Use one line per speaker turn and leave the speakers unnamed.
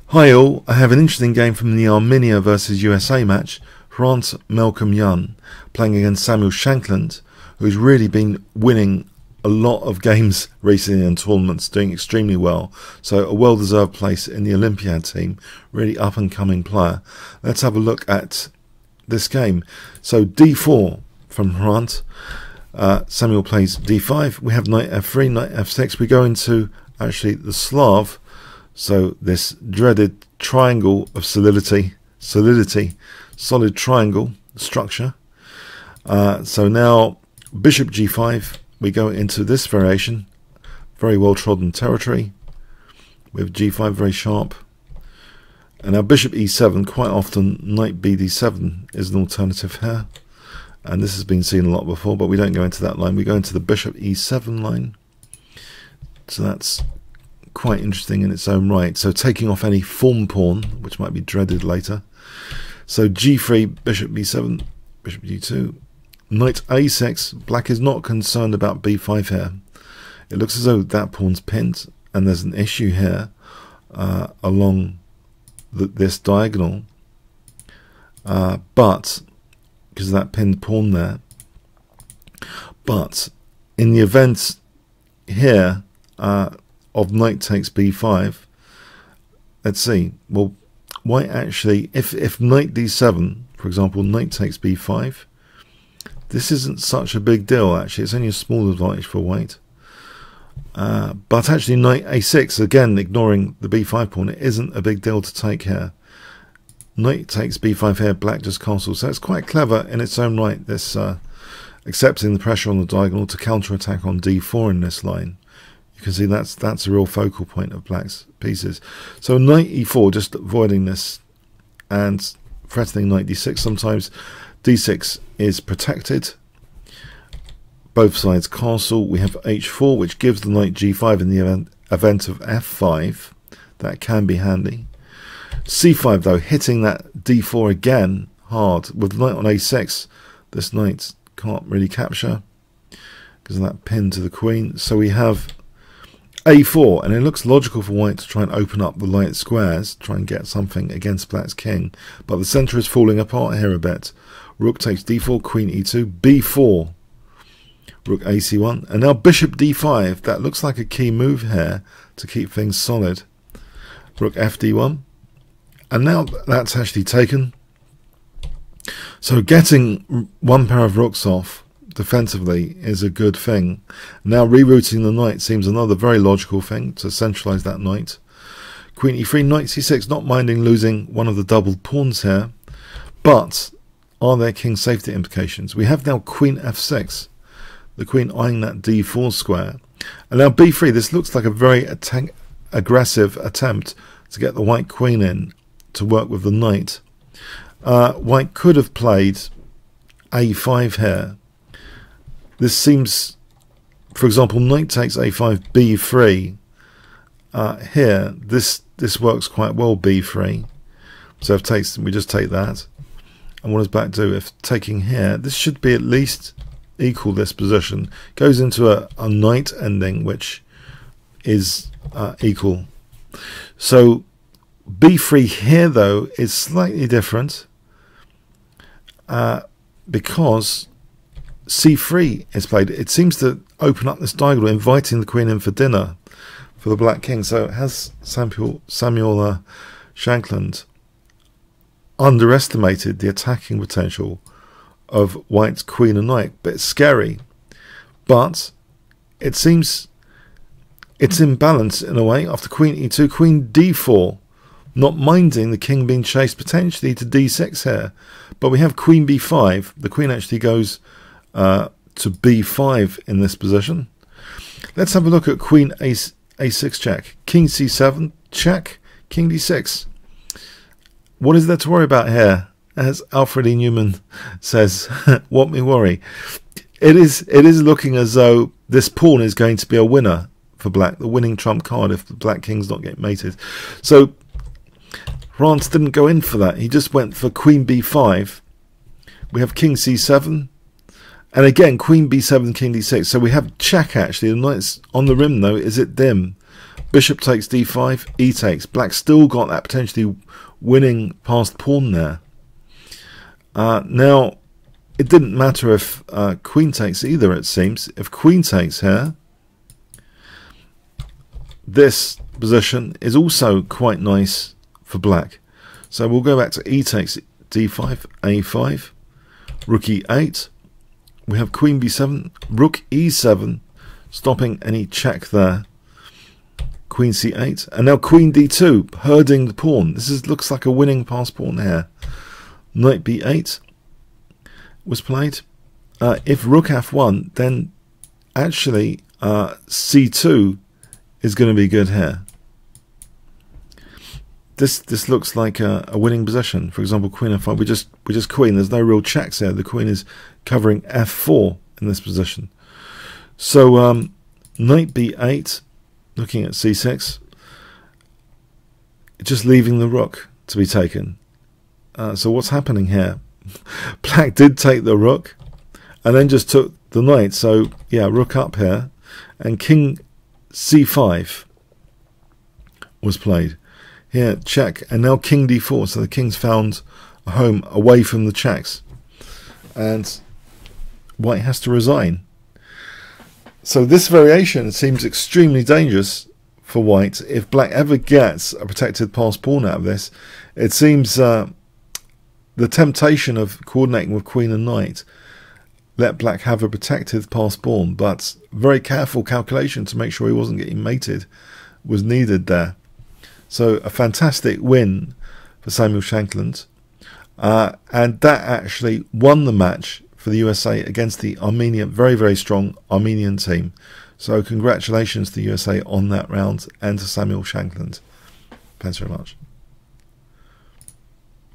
Hi all, I have an interesting game from the Armenia versus USA match. Hrant Melkumyan playing against Samuel Shankland, who's really been winning a lot of games recently in tournaments, doing extremely well. So a well-deserved place in the Olympiad team, really up-and-coming player. Let's have a look at this game. So d4 from Hrant. Samuel plays d5. We have knight f3, knight f6. We go into actually the Slav. So this dreaded triangle of solidity, solid triangle structure. So now bishop g5, we go into this variation, very well trodden territory, with g5 very sharp. And now bishop e7, quite often knight bd7 is an alternative here. And this has been seen a lot before, but we don't go into that line. We go into the bishop e7 line. So that's quite interesting in its own right. So taking off any form pawn, which might be dreaded later. So g3, bishop b7, bishop d2, knight a6. Black is not concerned about b5 here. It looks as though that pawn's pinned, and there's an issue here along this diagonal. But because of that pinned pawn there. But in the event here of knight takes b5, let's see, well, white actually, if knight d7, for example, knight takes b5, this isn't such a big deal actually, it's only a small advantage for white. But actually knight a6, again ignoring the b5 pawn, it isn't a big deal to take here. Knight takes b5 here, black just castles, so it's quite clever in its own right, this accepting the pressure on the diagonal to counter-attack on d4 in this line. You can see that's a real focal point of black's pieces. So knight e4, just avoiding this and threatening knight d6. Sometimes d6 is protected. Both sides castle. We have h4, which gives the knight g5 in the event of f5. That can be handy. c5 though, hitting that d4 again hard. With the knight on a6, this knight can't really capture because of that pin to the queen. So we have a4, and it looks logical for white to try and open up the light squares, try and get something against black's king, but the centre is falling apart here a bit. Rook takes d4, queen e2, b4, rook ac1, and now bishop d5. That looks like a key move here to keep things solid. Rook fd1, and now that's actually taken. So getting one pair of rooks off defensively is a good thing. Now rerouting the knight seems another very logical thing to centralize that knight. Queen e3, knight c6, not minding losing one of the doubled pawns here, but are there king safety implications? We have now queen f6, the queen eyeing that d4 square, and now b3. This looks like a very aggressive attempt to get the white queen in to work with the knight. White could have played a5 here. This seems, for example, knight takes a5, b3. Here, this works quite well, b3. So if takes, we just take that. And what does black do? If taking here, this should be at least equal this position. Goes into a knight ending, which is equal. So b3 here, though, is slightly different because c3 is played. It seems to open up this diagonal, inviting the queen in for dinner for the black king. So has Samuel Shankland underestimated the attacking potential of white's queen and knight? Bit scary, but it seems it's in balance in a way. After queen e2, queen d4, not minding the king being chased potentially to d6 here, but we have queen b5. The queen actually goes to b5 in this position. Let's have a look at queen a6 check, king c7 check, king d6. What is there to worry about here? As Alfred E. Newman says, what me worry? It is looking as though this pawn is going to be a winner for black, the winning trump card if the black king's not getting mated. So Hrant didn't go in for that. He just went for queen b5. We have king c7. And again, queen b7, king d6. So we have check actually. The knight's on the rim though. Is it dim? Bishop takes d5, e takes. Black still got that potentially winning passed pawn there. Now, it didn't matter if queen takes either, it seems. If queen takes here, this position is also quite nice for black. So we'll go back to e takes d5, a5, rook e8. We have queen b7, rook e7, stopping any check there. Queen c8, and now queen d2, herding the pawn. This looks like a winning passed pawn here. Knight b8 was played. If rook f1, then actually c2 is going to be good here. This looks like a winning position. For example, queen f5. We just queen. There's no real checks here. The queen is covering f4 in this position. So knight b8, looking at c6, just leaving the rook to be taken. So what's happening here? Black did take the rook, and then just took the knight. So yeah, rook up here, and king c5 was played. Here, check, and now king d4, so the king's found a home away from the checks. And white has to resign. So this variation seems extremely dangerous for white. If black ever gets a protected passed pawn out of this, it seems the temptation of coordinating with queen and knight let black have a protected passed pawn, but very careful calculation to make sure he wasn't getting mated was needed there. So a fantastic win for Samuel Shankland, and that actually won the match for the USA against the Armenian, very, very strong Armenian team. So congratulations to the USA on that round, and to Samuel Shankland. Thanks very much.